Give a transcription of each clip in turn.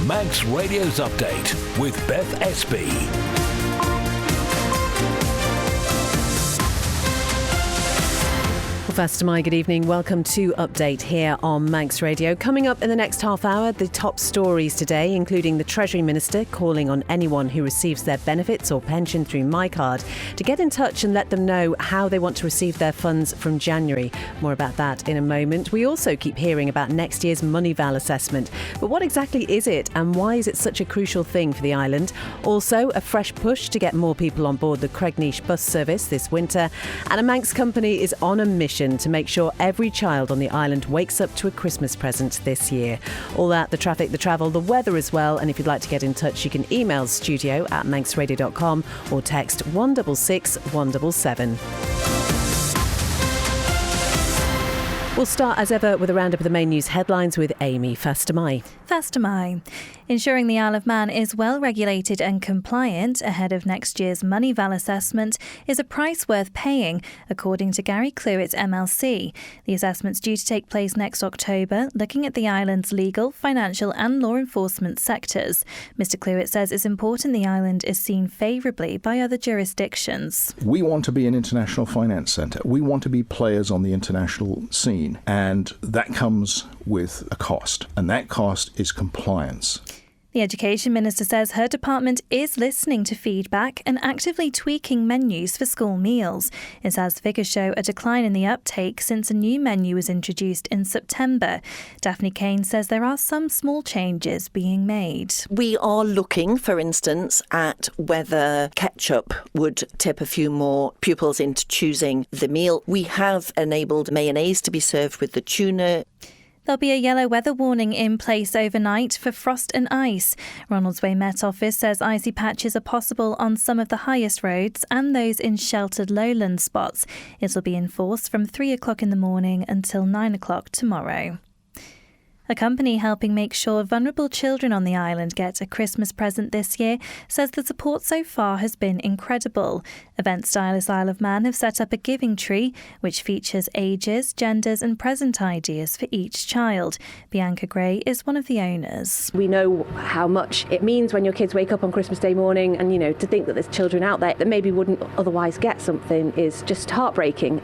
Manx Radio's Update with Beth Espey. First of my good evening. Welcome to Update here on Manx Radio. Coming up in the next half hour, the top stories today, including the Treasury Minister calling on anyone who receives their benefits or pension through MyCard to get in touch and let them know how they want to receive their funds from January. More about that in a moment. We also keep hearing about next year's Moneyval assessment. But what exactly is it and why is it such a crucial thing for the island? Also, a fresh push to get more people on board the Cregneash bus service this winter. And a Manx company is on a mission to make sure every child on the island wakes up to a Christmas present this year. All that, the traffic, the travel, the weather as well. And if you'd like to get in touch, you can email studio@manxradio.com or text 166 177. We'll start as ever with a roundup of the main news headlines with Amy Fastamai. Ensuring the Isle of Man is well regulated and compliant ahead of next year's Moneyval assessment is a price worth paying, according to Gary Clewitt's MLC. The assessment's due to take place next October, looking at the island's legal, financial and law enforcement sectors. Mr Clewitt says it's important the island is seen favourably by other jurisdictions. We want to be an international finance centre. We want to be players on the international scene, and that comes with a cost, and that cost is compliance. The Education Minister says her department is listening to feedback and actively tweaking menus for school meals. It says figures show a decline in the uptake since a new menu was introduced in September. Daphne Kane says there are some small changes being made. We are looking, for instance, at whether ketchup would tip a few more pupils into choosing the meal. We have enabled mayonnaise to be served with the tuna. There'll be a yellow weather warning in place overnight for frost and ice. Ronaldsway Met Office says icy patches are possible on some of the highest roads and those in sheltered lowland spots. It'll be in force from 3 o'clock in the morning until 9 o'clock tomorrow. A company helping make sure vulnerable children on the island get a Christmas present this year says the support so far has been incredible. Event Stylist Isle of Man have set up a giving tree which features ages, genders and present ideas for each child. Bianca Gray is one of the owners. We know how much it means when your kids wake up on Christmas Day morning and, to think that there's children out there that maybe wouldn't otherwise get something is just heartbreaking.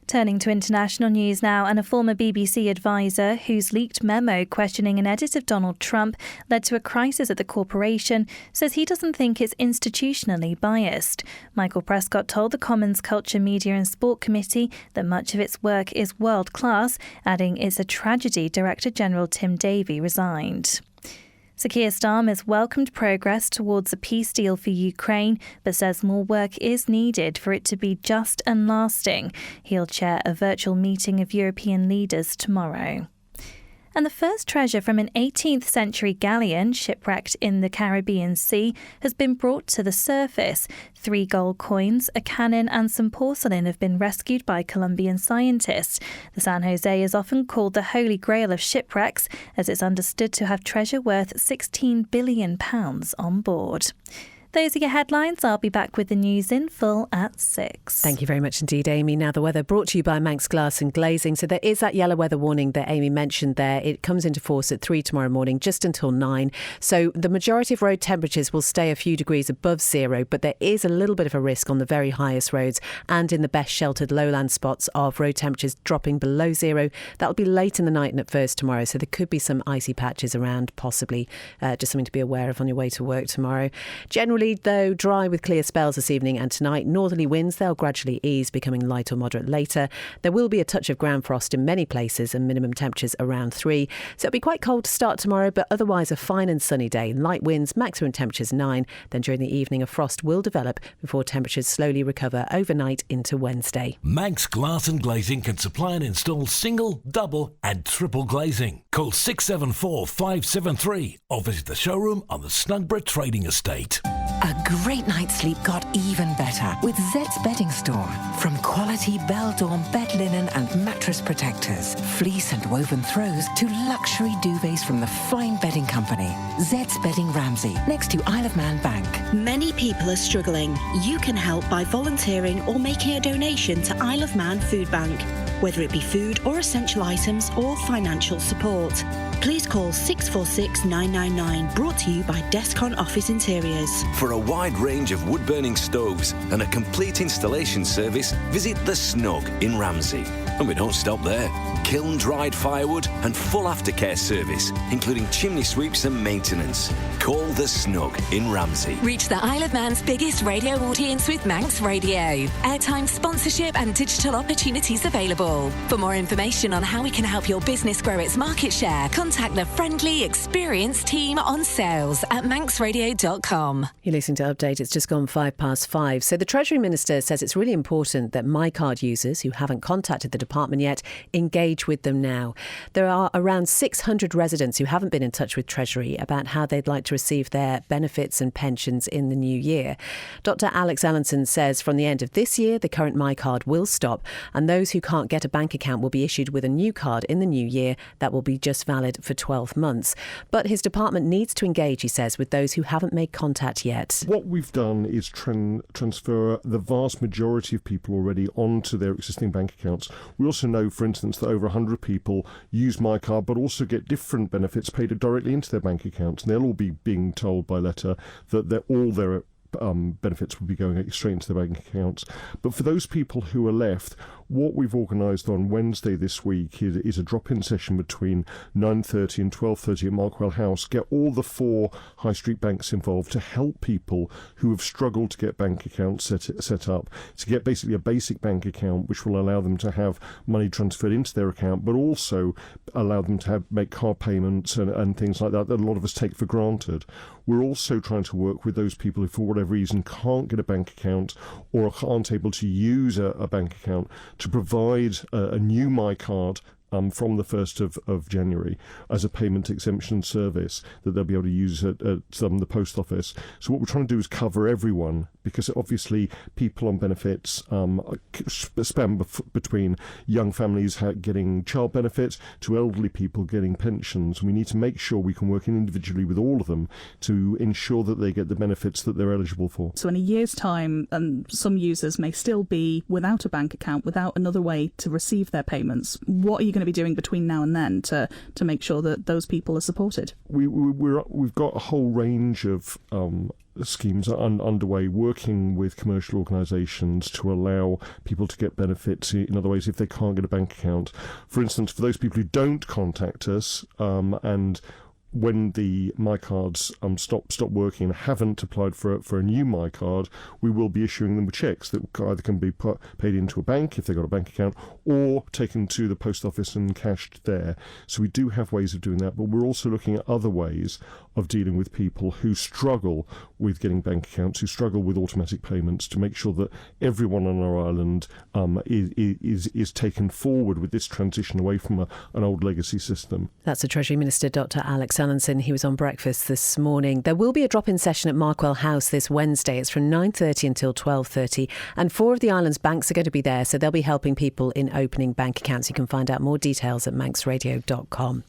Turning to international news now, and a former BBC advisor whose leaked memo questioning an edit of Donald Trump led to a crisis at the corporation says he doesn't think it's institutionally biased. Michael Prescott told the Commons Culture, Media and Sport Committee that much of its work is world class, adding it's a tragedy Director General Tim Davie resigned. Sir Keir Starmer's welcomed progress towards a peace deal for Ukraine, but says more work is needed for it to be just and lasting. He'll chair a virtual meeting of European leaders tomorrow. And the first treasure from an 18th century galleon shipwrecked in the Caribbean Sea has been brought to the surface. 3 gold coins, a cannon and some porcelain have been rescued by Colombian scientists. The San Jose is often called the Holy Grail of shipwrecks, as it's understood to have treasure worth £16 billion on board. Those are your headlines. I'll be back with the news in full at 6. Thank you very much indeed, Amy. Now the weather brought to you by Manx Glass and Glazing. So there is that yellow weather warning that Amy mentioned there. It comes into force at 3 tomorrow morning, just until 9. So the majority of road temperatures will stay a few degrees above zero, but there is a little bit of a risk on the very highest roads and in the best sheltered lowland spots of road temperatures dropping below zero. That'll be late in the night and at first tomorrow. So there could be some icy patches around, possibly. Just something to be aware of on your way to work tomorrow. Generally, though, dry with clear spells this evening and tonight. Northerly winds, they'll gradually ease, becoming light or moderate later. There will be a touch of ground frost in many places and minimum temperatures around 3. So it'll be quite cold to start tomorrow, but otherwise a fine and sunny day. Light winds, maximum temperatures 9. Then during the evening, a frost will develop before temperatures slowly recover overnight into Wednesday. Manx Glass and Glazing can supply and install single, double and triple glazing. Call 674 573 or visit the showroom on the Snugborough Trading Estate. A great night's sleep got even better with Zed's Bedding Store. From quality Bell-Dawn bed linen and mattress protectors, fleece and woven throws to luxury duvets from the fine bedding company. Zed's Bedding Ramsey, next to Isle of Man Bank. Many people are struggling. You can help by volunteering or making a donation to Isle of Man Food Bank, whether it be food or essential items or financial support. please call 646 999. Brought to you by Descon Office Interiors. For a wide range of wood-burning stoves and a complete installation service, visit The Snug in Ramsey. And we don't stop there. Kiln-dried firewood and full aftercare service, including chimney sweeps and maintenance. Call The Snug in Ramsey. Reach the Isle of Man's biggest radio audience with Manx Radio. Airtime, sponsorship and digital opportunities available. For more information on how we can help your business grow its market share, contact the friendly, experienced team on sales at manxradio.com. You're listening to Update. It's just gone 5:05. So the Treasury Minister says it's really important that MyCard users who haven't contacted the department yet engage with them now. There are around 600 residents who haven't been in touch with Treasury about how they'd like to receive their benefits and pensions in the new year. Dr. Alex Allenson says from the end of this year, the current MyCard will stop, and those who can't get a bank account will be issued with a new card in the new year that will be just valid for 12 months. But his department needs to engage, he says, with those who haven't made contact yet. What we've done is transfer the vast majority of people already onto their existing bank accounts. We also know, for instance, that over 100 people use MyCard but also get different benefits paid directly into their bank accounts, and they'll all be being told by letter that all their benefits will be going straight into their bank accounts. But for those people who are left, what we've organised on Wednesday this week is a drop-in session between 9:30 and 12:30 at Markwell House. Get all the 4 high street banks involved to help people who have struggled to get bank accounts set up, to get basically a basic bank account which will allow them to have money transferred into their account, but also allow them to make card payments and things like that a lot of us take for granted. We're also trying to work with those people who, for whatever reason, can't get a bank account or aren't able to use a bank account, to provide a new MyCard from the 1st of January as a payment exemption service that they'll be able to use at the post office. So what we're trying to do is cover everyone, because obviously people on benefits span between young families getting child benefits to elderly people getting pensions. We need to make sure we can work individually with all of them to ensure that they get the benefits that they're eligible for. So in a year's time, some users may still be without a bank account, without another way to receive their payments. What are you going to be doing between now and then to make sure that those people are supported? We've got a whole range of schemes underway, working with commercial organisations to allow people to get benefits in other ways if they can't get a bank account. For instance, for those people who don't contact us and when the MyCards stop working and haven't applied for a new MyCard, we will be issuing them with cheques that either can be paid into a bank if they've got a bank account, or taken to the post office and cashed there. So we do have ways of doing that, but we're also looking at other ways of dealing with people who struggle with getting bank accounts, who struggle with automatic payments, to make sure that everyone on our island is taken forward with this transition away from an old legacy system. That's the Treasury Minister, Dr. Alex Allenson. He was on Breakfast this morning. There will be a drop-in session at Markwell House this Wednesday. It's from 9:30 until 12:30, and 4 of the island's banks are going to be there, so they'll be helping people in opening bank accounts. You can find out more details at manxradio.com.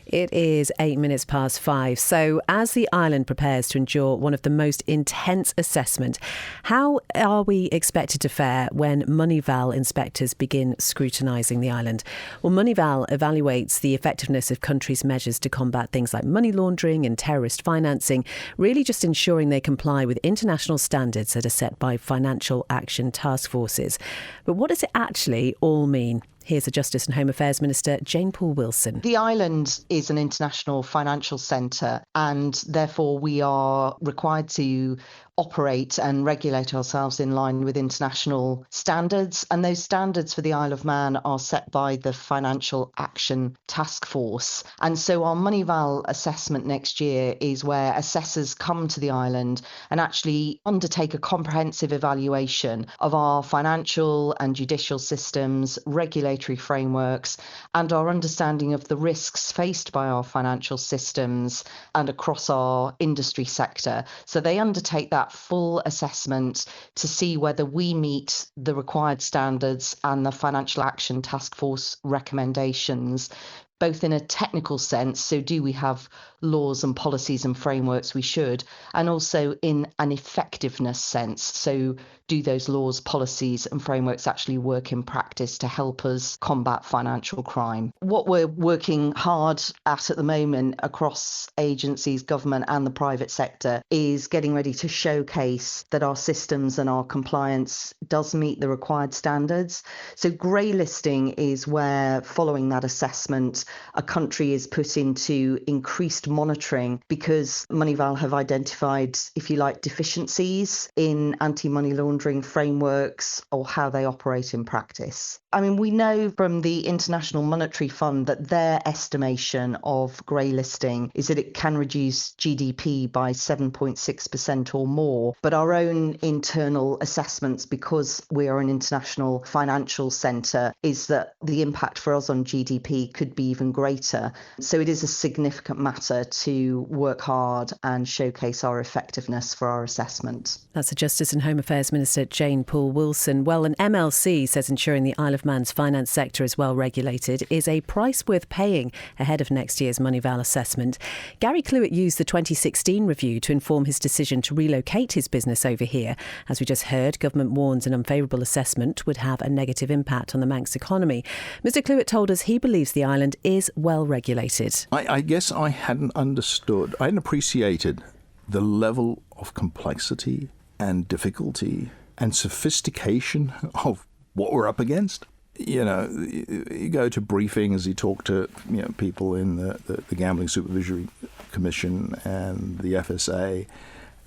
It is 8 minutes past 5. So as the island prepares to endure one of the most intense assessment, how are we expected to fare when Moneyval inspectors begin scrutinising the island? Well, Moneyval evaluates the effectiveness of countries' measures to combat things like money laundering and terrorist financing, really just ensuring they comply with international standards that are set by financial action task forces. But what does it actually all mean? Here's the Justice and Home Affairs Minister, Jane Poole-Wilson. The island is an international financial centre, and therefore we are required to operate and regulate ourselves in line with international standards. And those standards for the Isle of Man are set by the Financial Action Task Force. And so our Moneyval assessment next year is where assessors come to the island and actually undertake a comprehensive evaluation of our financial and judicial systems, regulatory frameworks, and our understanding of the risks faced by our financial systems and across our industry sector. So they undertake that full assessment to see whether we meet the required standards and the Financial Action Task Force recommendations, both in a technical sense, so do we have laws and policies and frameworks we should, and also in an effectiveness sense, so do those laws, policies and frameworks actually work in practice to help us combat financial crime. What we're working hard at the moment across agencies, government and the private sector is getting ready to showcase that our systems and our compliance does meet the required standards. So grey listing is where, following that assessment, a country is put into increased monitoring because Moneyval have identified, if you like, deficiencies in anti-money laundering frameworks or how they operate in practice. I mean, we know from the International Monetary Fund that their estimation of grey listing is that it can reduce GDP by 7.6% or more. But our own internal assessments, because we are an international financial centre, is that the impact for us on GDP could be even greater. So it is a significant matter to work hard and showcase our effectiveness for our assessment. That's the Justice and Home Affairs Minister Jane Poole-Wilson. Well, an MLC says ensuring the Isle of Man's finance sector is well regulated is a price worth paying ahead of next year's Moneyval assessment. Gary Clewett used the 2016 review to inform his decision to relocate his business over here. As we just heard, government warns an unfavourable assessment would have a negative impact on the Manx economy. Mr Clewett told us he believes the island is well regulated. I guess I hadn't appreciated the level of complexity and difficulty and sophistication of what we're up against. You know, you go to briefings, you talk to people in the Gambling Supervisory Commission and the FSA,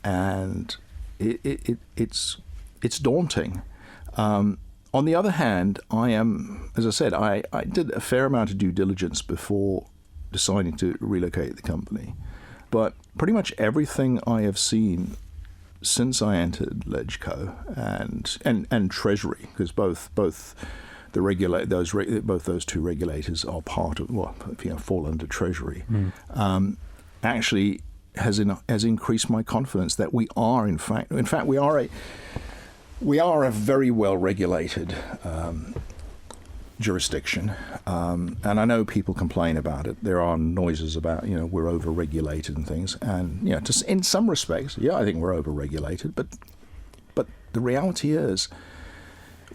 and it's daunting. On the other hand, as I said, I did a fair amount of due diligence before deciding to relocate the company. But pretty much everything I have seen since I entered LegCo and Treasury, because both those two regulators are part of fall under Treasury, actually has increased my confidence that we are in fact we are a very well regulated jurisdiction, and I know people complain about it. There are noises about we're over-regulated and things, and just in some respects, I think we're over-regulated. But the reality is,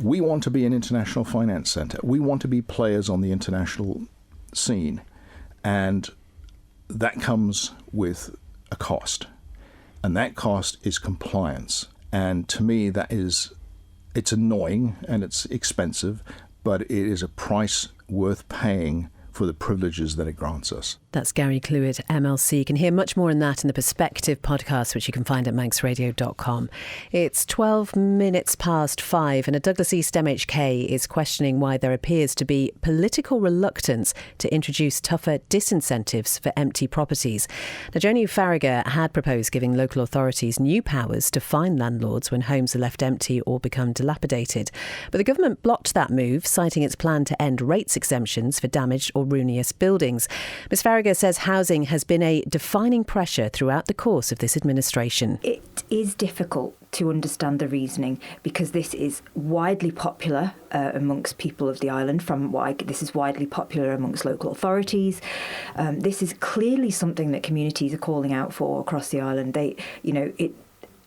we want to be an international finance centre. We want to be players on the international scene, and that comes with a cost, and that cost is compliance. And to me, it's annoying and it's expensive, but it is a price worth paying for the privileges that it grants us. That's Gary Clewett, MLC. You can hear much more on that in the Perspective podcast, which you can find at manxradio.com. It's 12 minutes past 5, and a Douglas East MHK is questioning why there appears to be political reluctance to introduce tougher disincentives for empty properties. Now, Joni Farragher had proposed giving local authorities new powers to fine landlords when homes are left empty or become dilapidated. But the government blocked that move, citing its plan to end rates exemptions for damaged or ruinous buildings. Ms Farragher says housing has been a defining pressure throughout the course of this administration. It is difficult to understand the reasoning because this is widely popular amongst people of the island. This is widely popular amongst local authorities. This is clearly something that communities are calling out for across the island.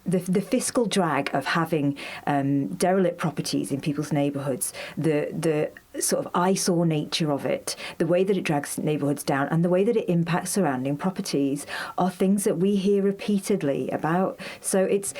The fiscal drag of having derelict properties in people's neighbourhoods, the sort of eyesore nature of it, the way that it drags neighbourhoods down and the way that it impacts surrounding properties are things that we hear repeatedly about. So it's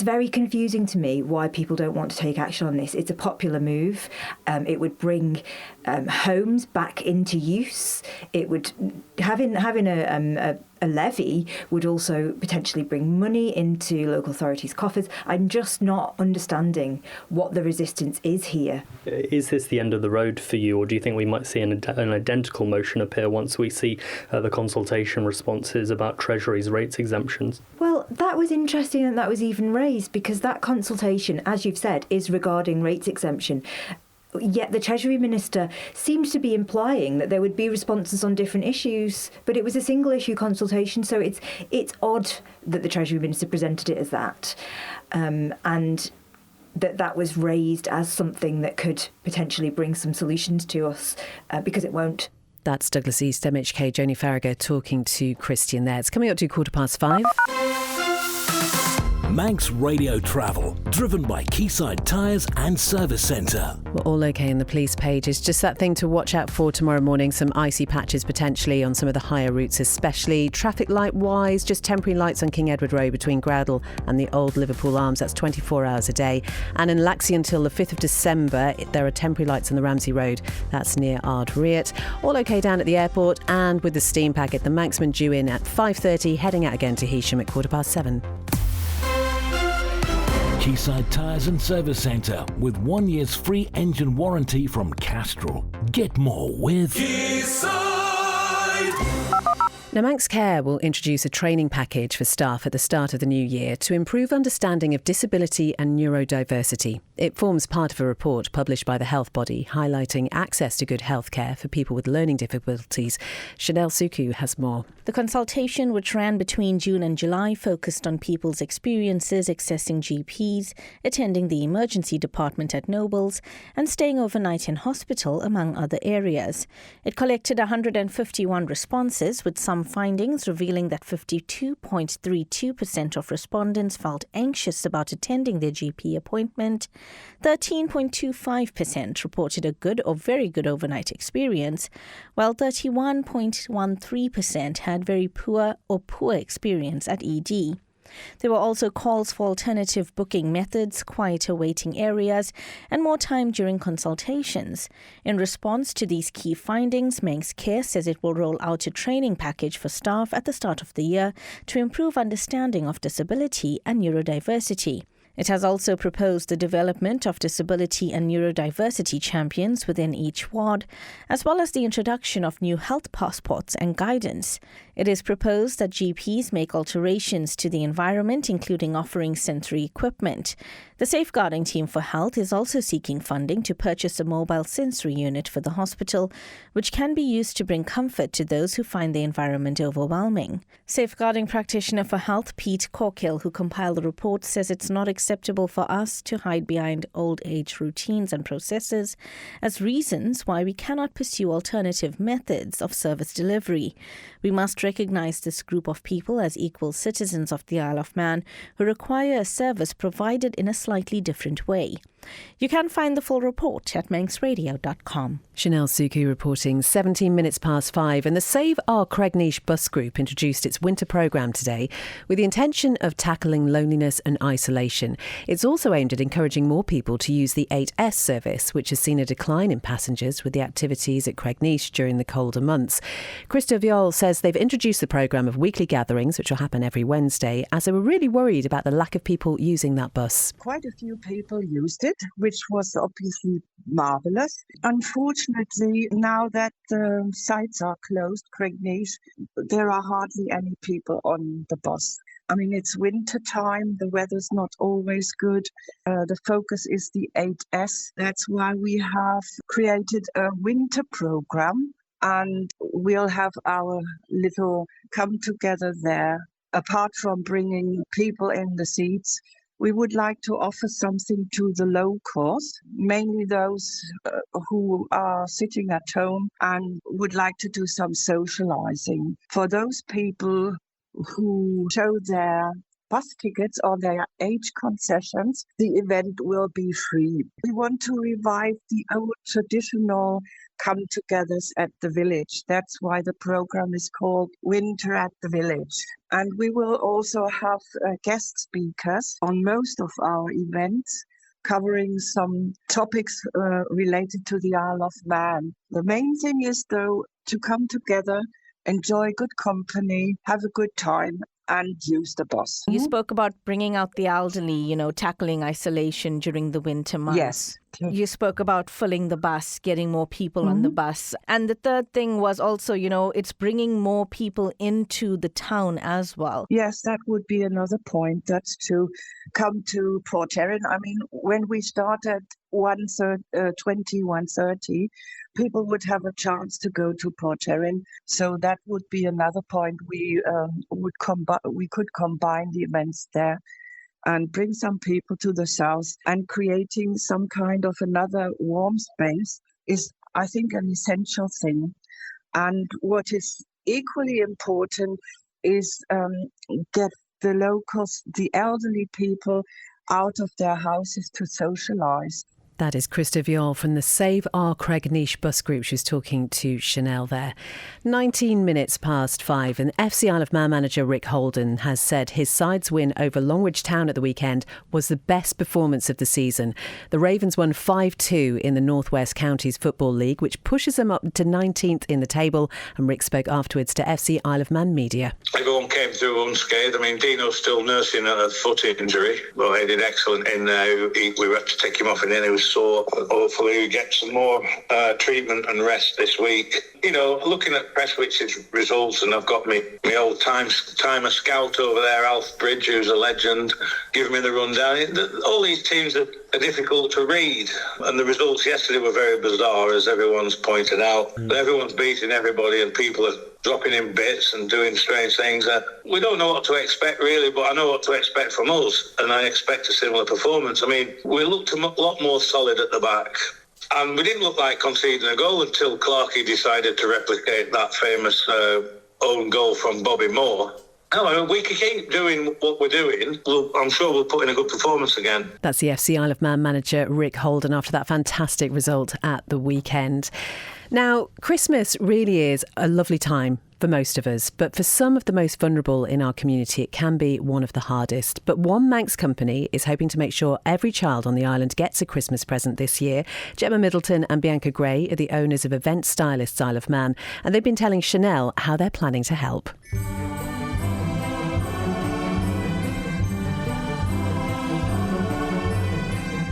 very confusing to me why people don't want to take action on this. It's a popular move. It would bring homes back into use. It would having a levy would also potentially bring money into local authorities' coffers. I'm just not understanding what the resistance is here. Is this the end of the road for you, or do you think we might see an identical motion appear once we see the consultation responses about Treasury's rates exemptions? Well, that was interesting that was even raised, because that consultation, as you've said, is regarding rates exemption. Yet the Treasury Minister seemed to be implying that there would be responses on different issues, but it was a single issue consultation, so it's odd that the Treasury Minister presented it as that, and that was raised as something that could potentially bring some solutions to us, because it won't. That's Douglas East MHK Joni Farragher talking to Christian there. It's coming up to 5:15. Manx Radio Travel, driven by Quayside Tyres and Service Centre. We're all okay in the police pages. Just that thing to watch out for tomorrow morning. Some icy patches potentially on some of the higher routes, especially traffic light wise. Just temporary lights on King Edward Road between Gradle and the Old Liverpool Arms. That's 24 hours a day. And in Laxey until the 5th of December, there are temporary lights on the Ramsey Road. That's near Ardreert. All okay down at the airport and with the steam packet. The Manxman due in at 5:30, heading out again to Heysham at 7:15. Quayside Tyres and Service Centre with 1 year's free engine warranty from Castrol. Get more with Now, Manx Care will introduce a training package for staff at the start of the new year to improve understanding of disability and neurodiversity. It forms part of a report published by the health body highlighting access to good health care for people with learning difficulties. Chanel Suku has more. The consultation, which ran between June and July, focused on people's experiences accessing GPs, attending the emergency department at Nobles, and staying overnight in hospital, among other areas. It collected 151 responses, with some findings revealing that 52.32% of respondents felt anxious about attending their GP appointment, 13.25% reported a good or very good overnight experience, while 31.13% had very poor or poor experience at ED. There were also calls for alternative booking methods, quieter waiting areas, and more time during consultations. In response to these key findings, Manx Care says it will roll out a training package for staff at the start of the year to improve understanding of disability and neurodiversity. It has also proposed the development of disability and neurodiversity champions within each ward, as well as the introduction of new health passports and guidance. It is proposed that GPs make alterations to the environment, including offering sensory equipment. The Safeguarding Team for Health is also seeking funding to purchase a mobile sensory unit for the hospital, which can be used to bring comfort to those who find the environment overwhelming. Safeguarding Practitioner for Health Pete Corkill, who compiled the report, says it's not acceptable for us to hide behind old age routines and processes as reasons why we cannot pursue alternative methods of service delivery. We must recognise this group of people as equal citizens of the Isle of Man who require a service provided in a slightly different way. You can find the full report at manxradio.com. Chanel Suku reporting 17 minutes past 5, and the Save Our Cregneash bus group introduced its winter programme today with the intention of tackling loneliness and isolation. It's also aimed at encouraging more people to use the 8S service, which has seen a decline in passengers with the activities at Cregneash during the colder months. Christo Viol says they've introduced the programme of weekly gatherings, which will happen every Wednesday, as they were really worried about the lack of people using that bus. Quite a few people used it, which was obviously marvellous. Unfortunately, now that the sites are closed, Cregneash, there are hardly any people on the bus. I mean, it's winter time, the weather's not always good. The focus is the 8S. That's why we have created a winter program, and we'll have our little come together there. Apart from bringing people in the seats, we would like to offer something to the low cost, mainly those who are sitting at home and would like to do some socializing. For those people who show their bus tickets or their age concessions, the event will be free. We want to revive the old traditional come-togethers at the village. That's why the program is called Winter at the Village. And we will also have guest speakers on most of our events, covering some topics related to the Isle of Man. The main thing is, though, to come together, enjoy good company, have a good time, and use the bus. You spoke about bringing out the elderly, tackling isolation during the winter months. Yes. You spoke about filling the bus, getting more people on the bus. And the third thing was also, it's bringing more people into the town as well. Yes, that would be another point. That's to come to Port Erin. I mean, when we started 1:30, people would have a chance to go to Port Erin. So that would be another point. We could combine the events there and bring some people to the south, and creating some kind of another warm space is, I think, an essential thing. And what is equally important is get the locals, the elderly people, out of their houses to socialise. That is Krista Viol from the Save Our Cregnish bus group. She was talking to Chanel there. 19 minutes past 5, and FC Isle of Man manager Rick Holden has said his side's win over Longridge Town at the weekend was the best performance of the season. The Ravens won 5-2 in the North West Counties Football League, which pushes them up to 19th in the table. And Rick spoke afterwards to FC Isle of Man media. Everyone came through unscathed. I mean, Dino's still nursing a foot injury, but he did excellent in there. We had to take him off, and then he was sore. Hopefully we get some more treatment and rest this week. You know, looking at Prestwich's results, and I've got my old timer scout over there, Alf Bridge, who's a legend, giving me the rundown. All these teams are difficult to read, and the results yesterday were very bizarre, as everyone's pointed out. Everyone's beating everybody, and people are dropping in bits and doing strange things. We don't know what to expect, really, but I know what to expect from us, and I expect a similar performance. I mean, we looked a lot more solid at the back, and we didn't look like conceding a goal until Clarkey decided to replicate that famous own goal from Bobby Moore. No, we can keep doing what we're doing. I'm sure we'll put in a good performance again. That's the FC Isle of Man manager Rick Holden after that fantastic result at the weekend. Now, Christmas really is a lovely time for most of us, but for some of the most vulnerable in our community, it can be one of the hardest. But one Manx company is hoping to make sure every child on the island gets a Christmas present this year. Gemma Middleton and Bianca Gray are the owners of Event Stylists Isle of Man, and they've been telling Chanel how they're planning to help.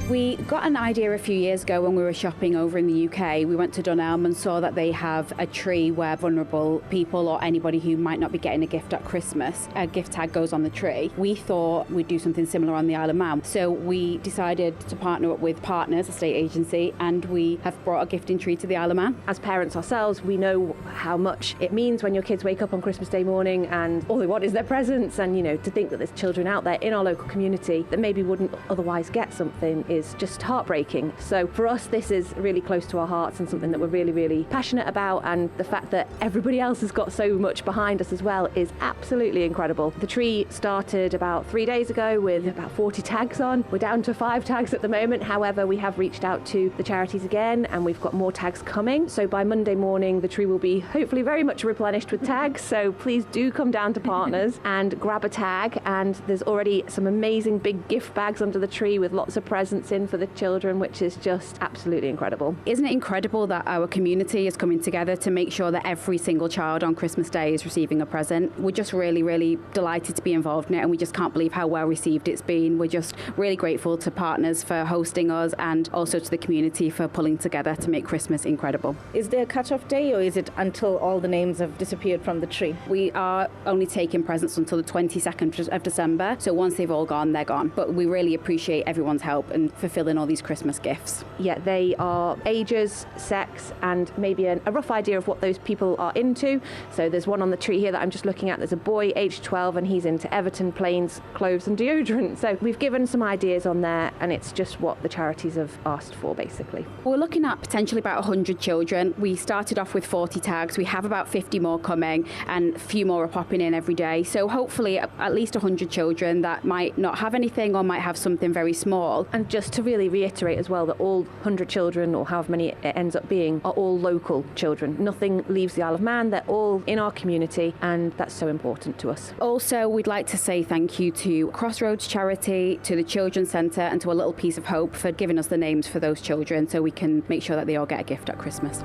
We got an idea a few years ago when we were shopping over in the UK. We went to Dunelm and saw that they have a tree where vulnerable people or anybody who might not be getting a gift at Christmas, a gift tag goes on the tree. We thought we'd do something similar on the Isle of Man. So we decided to partner up with Partners, a state agency, and we have brought a gifting tree to the Isle of Man. As parents ourselves, we know how much it means when your kids wake up on Christmas Day morning and all they want is their presents. And, you know, to think that there's children out there in our local community that maybe wouldn't otherwise get something is just heartbreaking. So for us, this is really close to our hearts and something that we're really, really passionate about. And the fact that everybody else has got so much behind us as well is absolutely incredible. The tree started about 3 days ago with about 40 tags on. We're down to 5 tags at the moment. However, we have reached out to the charities again and we've got more tags coming. So by Monday morning, the tree will be hopefully very much replenished with tags. So please do come down to Partners and grab a tag. And there's already some amazing big gift bags under the tree with lots of presents in for the children, which is just absolutely incredible. Isn't it incredible that our community is coming together to make sure that every single child on Christmas Day is receiving a present? We're just really, really delighted to be involved in it, and we just can't believe how well received it's been. We're just really grateful to Partners for hosting us and also to the community for pulling together to make Christmas incredible. Is there a cut-off day, or is it until all the names have disappeared from the tree? We are only taking presents until the 22nd of December, so once they've all gone, they're gone. But we really appreciate everyone's help in fulfilling all these Christmas gifts. Yeah, they are ages, sex, and maybe a rough idea of what those people are into. So there's one on the tree here that I'm just looking at. There's a boy aged 12 and he's into Everton, planes, clothes and deodorant. So we've given some ideas on there and it's just what the charities have asked for, basically. We're looking at potentially about 100 children. We started off with 40 tags. We have about 50 more coming and a few more are popping in every day. So hopefully at least 100 children that might not have anything or might have something very small. And just to really reiterate as well that all 100 children, or however many it ends up being, are all local children. Nothing leaves the Isle of Man. They're all in our community and that's so important to us. Also, we'd like to say thank you to Crossroads Charity, to the Children's Centre and to A Little Piece of Hope for giving us the names for those children so we can make sure that they all get a gift at Christmas.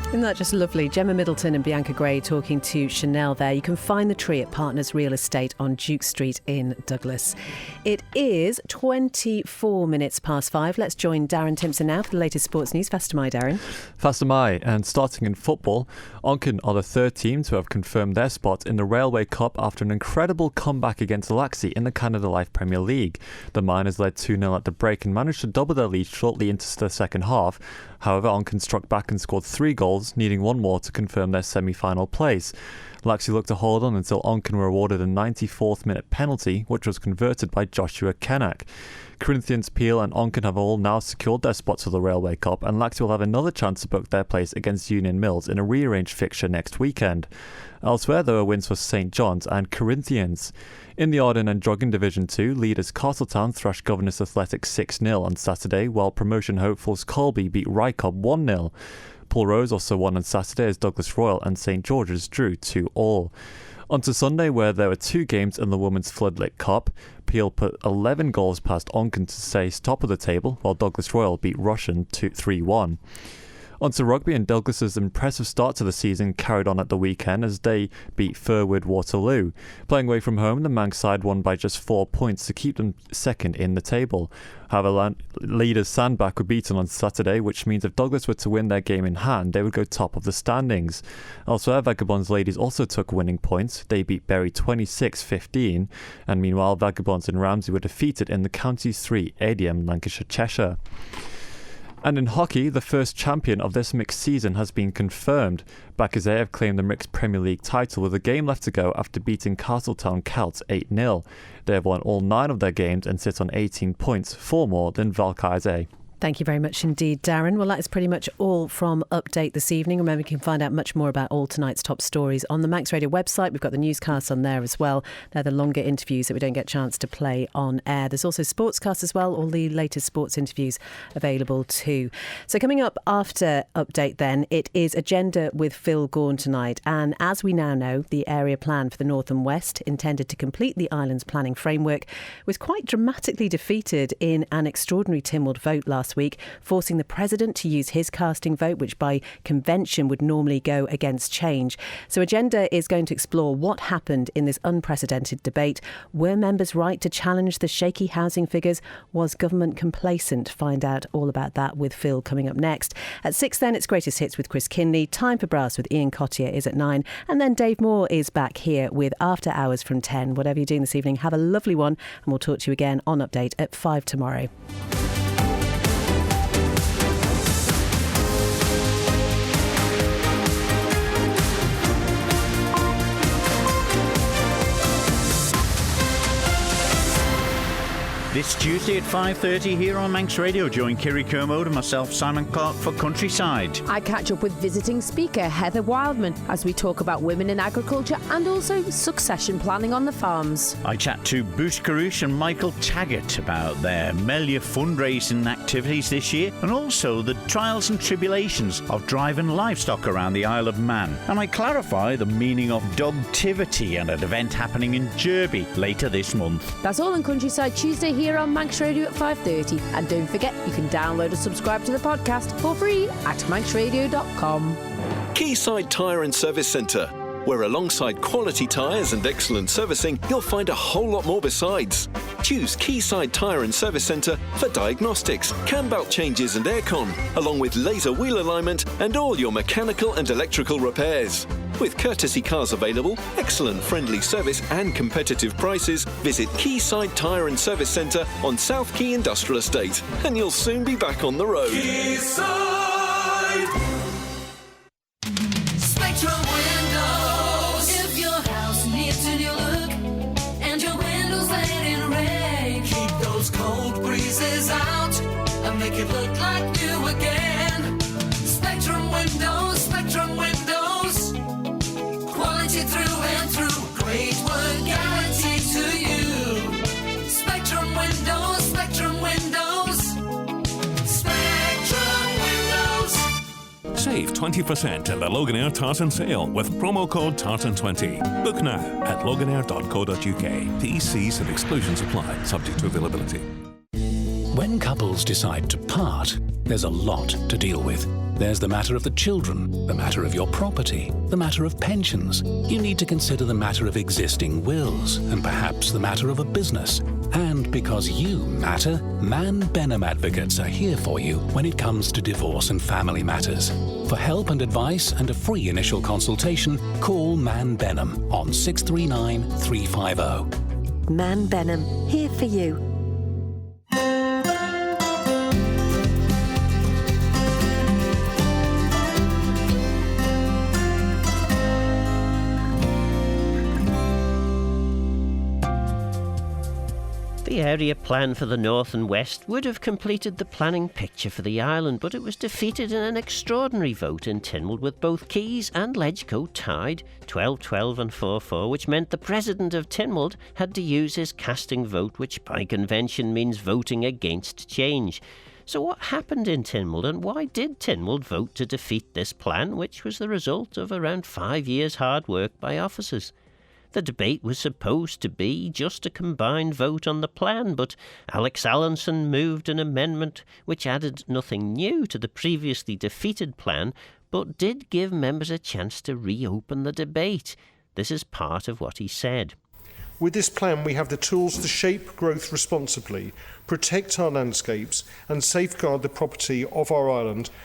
Isn't that just lovely? Gemma Middleton and Bianca Gray talking to Chanel there. You can find the tree at Partners Real Estate on Duke Street in Douglas. It is 24 minutes past 5. Let's join Darren Timpson now for the latest sports news. Faster my, Darren. Faster my. And starting in football, Onken are the third team to have confirmed their spot in the Railway Cup after an incredible comeback against Laxey in the Canada Life Premier League. The Miners led 2-0 at the break and managed to double their lead shortly into the second half. However, Onken struck back and scored 3 goals, needing one more to confirm their semi-final place. Laxey looked to hold on until Onken were awarded a 94th minute penalty, which was converted by Joshua Kennack. Corinthians, Peel and Onken have all now secured their spots for the Railway Cup, and Laxey will have another chance to book their place against Union Mills in a rearranged fixture next weekend. Elsewhere, there were wins for St John's and Corinthians. In the Arden and Drogheda Division 2, leaders Castletown thrashed Governors Athletic 6-0 on Saturday, while promotion hopefuls Colby beat Rycob 1-0. Pulrose also won on Saturday as Douglas Royal and St George's drew 2-2. On to Sunday, where there were 2 games in the Women's Floodlit Cup. Peel put 11 goals past Onken to stay top of the table, while Douglas Royal beat Russian 3-1. On to rugby, and Douglas's impressive start to the season carried on at the weekend as they beat Furwood Waterloo. Playing away from home, the Manx side won by just 4 points to keep them second in the table. However, leaders Sandbach were beaten on Saturday, which means if Douglas were to win their game in hand, they would go top of the standings. Elsewhere, Vagabonds ladies also took winning points. They beat Bury 26-15, and meanwhile, Vagabonds and Ramsey were defeated in the Counties 3 ADM Lancashire-Cheshire. And in hockey, the first champion of this mixed season has been confirmed. Bakazet have claimed the mixed Premier League title with a game left to go after beating Castletown Celts 8-0. They have won all 9 of their games and sit on 18 points, 4 more than Valkaise. Thank you very much indeed, Darren. Well, that is pretty much all from Update this evening. Remember, you can find out much more about all tonight's top stories on the Manx Radio website. We've got the newscasts on there as well. They're the longer interviews that we don't get a chance to play on air. There's also sportscasts as well, all the latest sports interviews available too. So coming up after Update then, it is Agenda with Phil Gaughan tonight. And as we now know, the area plan for the North and West, intended to complete the island's planning framework, was quite dramatically defeated in an extraordinary Tynwald vote last week, forcing the President to use his casting vote, which by convention would normally go against change. So Agenda is going to explore what happened in this unprecedented debate. Were members right to challenge the shaky housing figures? Was government complacent? Find out all about that with Phil coming up next. At 6 then, it's Greatest Hits with Chris Kinley. Time for Brass with Ian Cottier is at 9. And then Dave Moore is back here with After Hours from 10. Whatever you're doing this evening, have a lovely one. And we'll talk to you again on Update at 5 tomorrow. This Tuesday at 5:30 here on Manx Radio. Join Kiri Kermode and myself, Simon Clark, for Countryside. I catch up with visiting speaker Heather Wildman as we talk about women in agriculture and also succession planning on the farms. I chat to Bruce Carouche and Michael Taggart about their Melia fundraising activities this year and also the trials and tribulations of driving livestock around the Isle of Man. And I clarify the meaning of dogtivity and an event happening in Derby later this month. That's all on Countryside Tuesday here on Manx Radio at 5:30. And don't forget, you can download and subscribe to the podcast for free at manxradio.com. Quayside Tyre and Service Centre, where alongside quality tyres and excellent servicing, you'll find a whole lot more besides. Choose Quayside Tyre and Service Centre for diagnostics, cam belt changes and aircon, along with laser wheel alignment and all your mechanical and electrical repairs. With courtesy cars available, excellent friendly service and competitive prices, visit Quayside Tyre and Service Centre on South Quay Industrial Estate, and you'll soon be back on the road. Quayside. Spectrum Windows. If your house needs a new look and your windows let in rain, keep those cold breezes out and make it look like new again. Spectrum Windows, Spectrum Windows. Quality through and through, great work guaranteed to you. Spectrum Windows, Spectrum Windows, Spectrum Windows. Save 20% in the Loganair Tartan sale with promo code Tartan20. Book now at loganair.co.uk. T.E.Cs and exclusions apply, subject to availability. When couples decide to part, there's a lot to deal with. There's the matter of the children, the matter of your property, the matter of pensions. You need to consider the matter of existing wills, and perhaps the matter of a business. And because you matter, Man Benham Advocates are here for you when it comes to divorce and family matters. For help and advice and a free initial consultation, call Man Benham on 639 350. Man Benham, here for you. The area plan for the north and west would have completed the planning picture for the island, but it was defeated in an extraordinary vote in Tynwald, with both Keys and Ledgecote tied 12-12 and 4-4, which meant the president of Tynwald had to use his casting vote, which by convention means voting against change. So what happened in Tynwald, and why did Tynwald vote to defeat this plan, which was the result of around 5 years' hard work by officers? The debate was supposed to be just a combined vote on the plan, but Alex Allenson moved an amendment which added nothing new to the previously defeated plan, but did give members a chance to reopen the debate. This is part of what he said. With this plan, we have the tools to shape growth responsibly, protect our landscapes and safeguard the property of our island